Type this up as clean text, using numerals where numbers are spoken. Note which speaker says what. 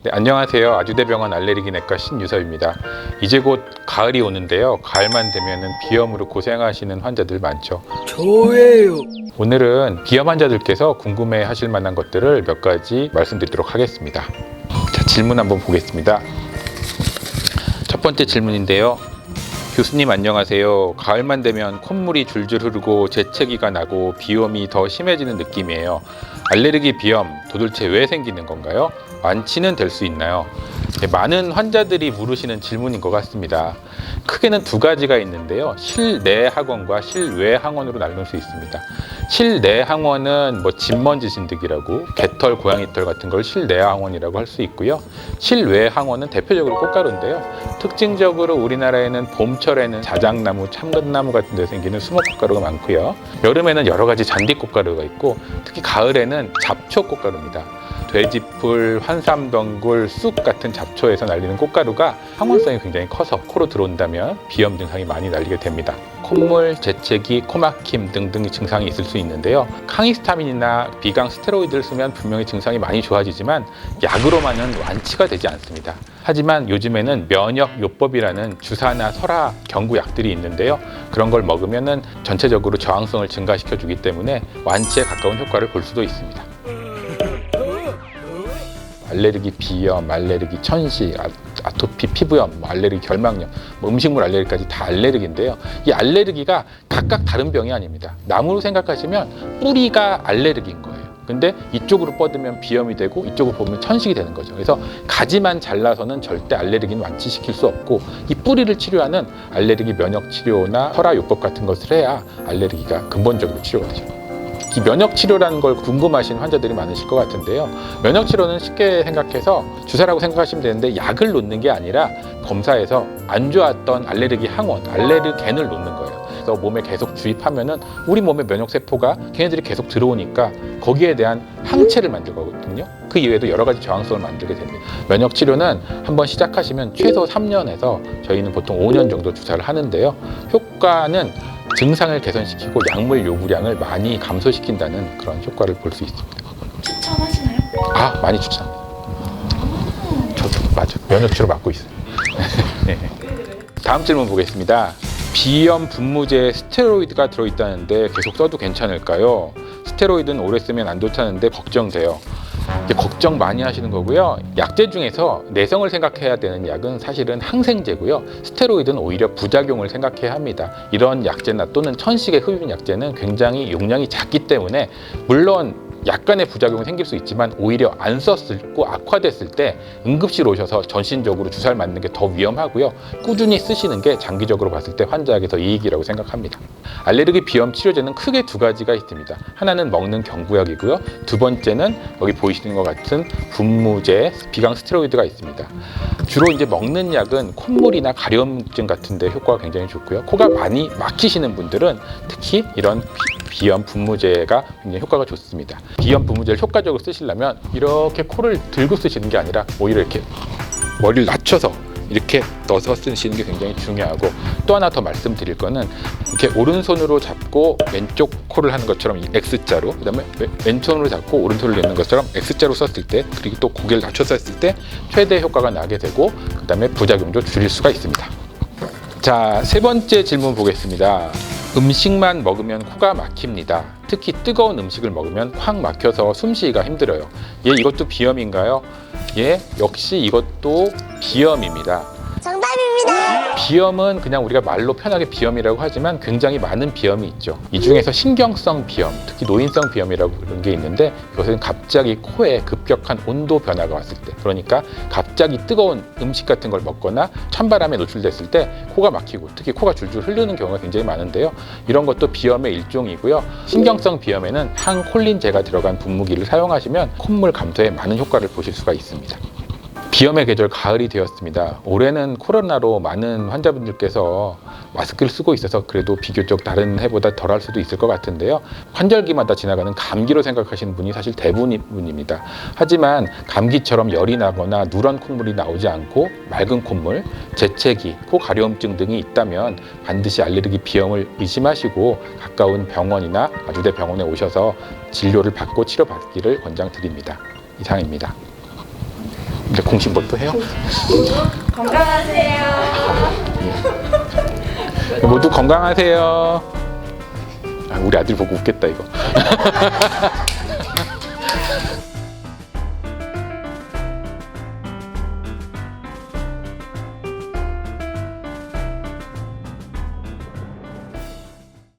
Speaker 1: 네, 안녕하세요. 아주대병원 알레르기내과 신유섭입니다. 이제 곧 가을이 오는데요. 가을만 되면 비염으로 고생하시는 환자들 많죠.
Speaker 2: 저예요.
Speaker 1: 오늘은 비염 환자들께서 궁금해 하실 만한 것들을 몇 가지 말씀드리도록 하겠습니다. 자, 질문 한번 보겠습니다. 첫 번째 질문인데요. 교수님 안녕하세요. 가을만 되면 콧물이 줄줄 흐르고 재채기가 나고 비염이 더 심해지는 느낌이에요. 알레르기 비염 도대체 왜 생기는 건가요? 완치는 될 수 있나요? 네, 많은 환자들이 물으시는 질문인 것 같습니다. 크게는 두 가지가 있는데요. 실내 항원과 실외 항원으로 나눌 수 있습니다. 실내 항원은 진먼지 진드기라고 개털, 고양이털 같은 걸 실내 항원이라고 할 수 있고요. 실외 항원은 대표적으로 꽃가루인데요. 특징적으로 우리나라에는 봄철에는 자작나무, 참근나무 같은 데 생기는 수목꽃가루가 많고요. 여름에는 여러 가지 잔디꽃가루가 있고 특히 가을에는 잡초꽃가루입니다. 돼지풀, 환삼덩굴, 쑥 같은 잡초에서 날리는 꽃가루가 항원성이 굉장히 커서 코로 들어온다면 비염 증상이 많이 날리게 됩니다. 콧물, 재채기, 코막힘 등등의 증상이 있을 수 있는데요. 항히스타민이나 비강 스테로이드를 쓰면 분명히 증상이 많이 좋아지지만 약으로만은 완치가 되지 않습니다. 하지만 요즘에는 면역요법이라는 주사나 설화, 경구약들이 있는데요. 그런 걸 먹으면은 전체적으로 저항성을 증가시켜 주기 때문에 완치에 가까운 효과를 볼 수도 있습니다. 알레르기 비염, 알레르기 천식, 아토피 피부염, 알레르기 결막염, 음식물 알레르기까지 다 알레르기인데요. 이 알레르기가 각각 다른 병이 아닙니다. 나무로 생각하시면 뿌리가 알레르기인 거예요. 근데 이쪽으로 뻗으면 비염이 되고 이쪽으로 보면 천식이 되는 거죠. 그래서 가지만 잘라서는 절대 알레르기는 완치시킬 수 없고 이 뿌리를 치료하는 알레르기 면역 치료나 설화요법 같은 것을 해야 알레르기가 근본적으로 치료가 되죠. 이 면역치료라는 걸 궁금하신 환자들이 많으실 것 같은데요. 면역치료는 쉽게 생각해서 주사라고 생각하시면 되는데 약을 놓는 게 아니라 검사에서 안 좋았던 알레르기 항원, 알레르겐을 놓는 거예요. 그래서 몸에 계속 주입하면은 우리 몸의 면역세포가 걔네들이 계속 들어오니까 거기에 대한 항체를 만들거든요. 그 이외에도 여러 가지 저항성을 만들게 됩니다. 면역치료는 한번 시작하시면 최소 3년에서 저희는 보통 5년 정도 주사를 하는데요. 효과는 증상을 개선시키고 약물 요구량을 많이 감소시킨다는 그런 효과를 볼 수 있습니다.
Speaker 3: 추천하시나요?
Speaker 1: 많이 추천합니다. 저도 맞아요. 면역치료 맞고 있어요. 네. 다음 질문 보겠습니다. 비염 분무제에 스테로이드가 들어있다는데 계속 써도 괜찮을까요? 스테로이드는 오래 쓰면 안 좋다는데 걱정돼요. 걱정 많이 하시는 거고요. 약제 중에서 내성을 생각해야 되는 약은 사실은 항생제고요. 스테로이드는 오히려 부작용을 생각해야 합니다. 이런 약제나 또는 천식의 흡입 약제는 굉장히 용량이 작기 때문에 물론 약간의 부작용이 생길 수 있지만 오히려 안 썼고 악화됐을 때 응급실 오셔서 전신적으로 주사를 맞는 게 더 위험하고요. 꾸준히 쓰시는 게 장기적으로 봤을 때 환자에게 더 이익이라고 생각합니다. 알레르기 비염 치료제는 크게 두 가지가 있습니다. 하나는 먹는 경구약이고요. 두 번째는 여기 보이시는 것 같은 분무제, 비강 스테로이드가 있습니다. 주로 이제 먹는 약은 콧물이나 가려움증 같은 데 효과가 굉장히 좋고요. 코가 많이 막히시는 분들은 특히 이런 비염 분무제가 굉장히 효과가 좋습니다. 비염 분무제를 효과적으로 쓰시려면 이렇게 코를 들고 쓰시는 게 아니라 오히려 이렇게 머리를 낮춰서 이렇게 넣어서 쓰시는 게 굉장히 중요하고, 또 하나 더 말씀드릴 거는 이렇게 오른손으로 잡고 왼쪽 코를 하는 것처럼 이 X자로, 그 다음에 왼손으로 잡고 오른손을 내는 것처럼 X자로 썼을 때, 그리고 또 고개를 낮춰서 했을 때 최대 효과가 나게 되고 그 다음에 부작용도 줄일 수가 있습니다. 자, 세 번째 질문 보겠습니다. 음식만 먹으면 코가 막힙니다. 특히 뜨거운 음식을 먹으면 확 막혀서 숨쉬기가 힘들어요. 이것도 비염인가요? 역시 이것도 비염입니다.
Speaker 3: 정답입니다.
Speaker 1: 비염은 그냥 우리가 말로 편하게 비염이라고 하지만 굉장히 많은 비염이 있죠. 이 중에서 신경성 비염, 특히 노인성 비염이라고 그런 게 있는데, 이것은 갑자기 코에 급격한 온도 변화가 왔을 때, 그러니까 갑자기 뜨거운 음식 같은 걸 먹거나 찬바람에 노출됐을 때 코가 막히고 특히 코가 줄줄 흐르는 경우가 굉장히 많은데요. 이런 것도 비염의 일종이고요. 신경성 비염에는 항콜린제가 들어간 분무기를 사용하시면 콧물 감소에 많은 효과를 보실 수가 있습니다. 비염의 계절 가을이 되었습니다. 올해는 코로나로 많은 환자분들께서 마스크를 쓰고 있어서 그래도 비교적 다른 해보다 덜할 수도 있을 것 같은데요. 환절기마다 지나가는 감기로 생각하시는 분이 사실 대부분입니다. 하지만 감기처럼 열이 나거나 누런 콧물이 나오지 않고 맑은 콧물, 재채기, 코 가려움증 등이 있다면 반드시 알레르기 비염을 의심하시고 가까운 병원이나 아주대 병원에 오셔서 진료를 받고 치료받기를 권장드립니다. 이상입니다. 이제 공신법도 해요?
Speaker 3: 건강하세요.
Speaker 1: 모두 건강하세요. 아, 우리 아들 보고 웃겠다 이거.